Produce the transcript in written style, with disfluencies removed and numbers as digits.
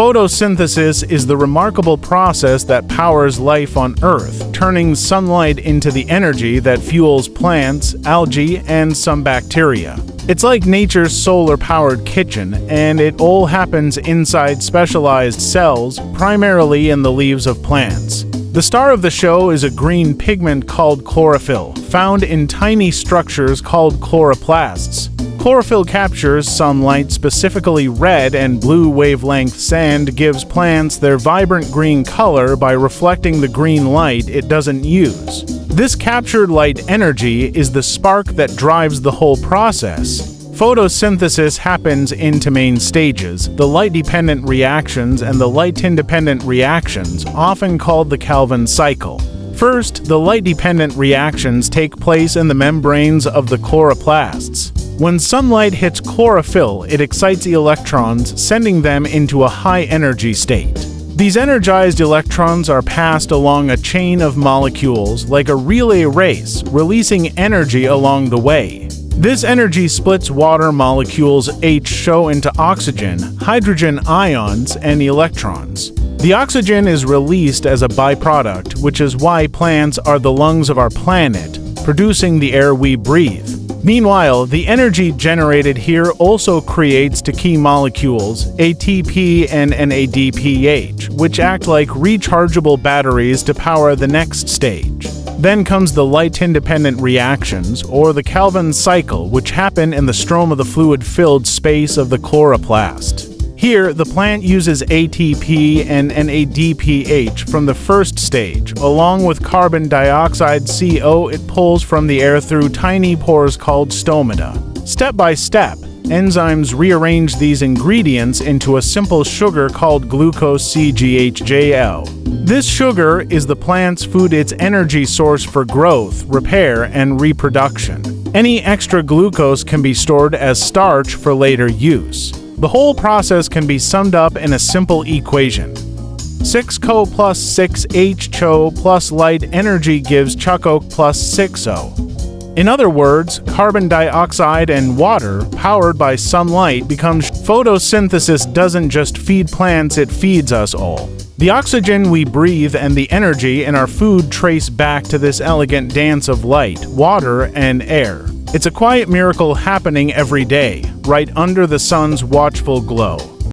Photosynthesis is the remarkable process that powers life on Earth, turning sunlight into the energy that fuels plants, algae, and some bacteria. It's like nature's solar-powered kitchen, and it all happens inside specialized cells, primarily in the leaves of plants. The star of the show is a green pigment called chlorophyll, found in tiny structures called chloroplasts. Chlorophyll captures sunlight, specifically red and blue wavelengths, and gives plants their vibrant green color by reflecting the green light it doesn't use. This captured light energy is the spark that drives the whole process. Photosynthesis happens in two main stages: the light-dependent reactions and the light-independent reactions, often called the Calvin cycle. First, the light-dependent reactions take place in the membranes of the chloroplasts. When sunlight hits chlorophyll, it excites the electrons, sending them into a high-energy state. These energized electrons are passed along a chain of molecules like a relay race, releasing energy along the way. This energy splits water molecules H2O into oxygen, hydrogen ions, and electrons. The oxygen is released as a byproduct, which is why plants are the lungs of our planet, producing the air we breathe. Meanwhile, the energy generated here also creates two key molecules, ATP and NADPH, which act like rechargeable batteries to power the next stage. Then comes the light-independent reactions, or the Calvin cycle, which happen in the stroma, the fluid-filled space of the chloroplast. Here, the plant uses ATP and NADPH from the first stage. Along with carbon dioxide CO, it pulls from the air through tiny pores called stomata. Step by step, enzymes rearrange these ingredients into a simple sugar called glucose CGHJL. This sugar is the plant's food, its energy source for growth, repair, and reproduction. Any extra glucose can be stored as starch for later use. The whole process can be summed up in a simple equation. 6Co plus 6H2O plus light energy gives CHO plus 6O. In other words, carbon dioxide and water, powered by sunlight, becomes photosynthesis. Doesn't just feed plants, it feeds us all. The oxygen we breathe and the energy in our food trace back to this elegant dance of light, water, and air. It's a quiet miracle happening every day, right under the sun's watchful glow.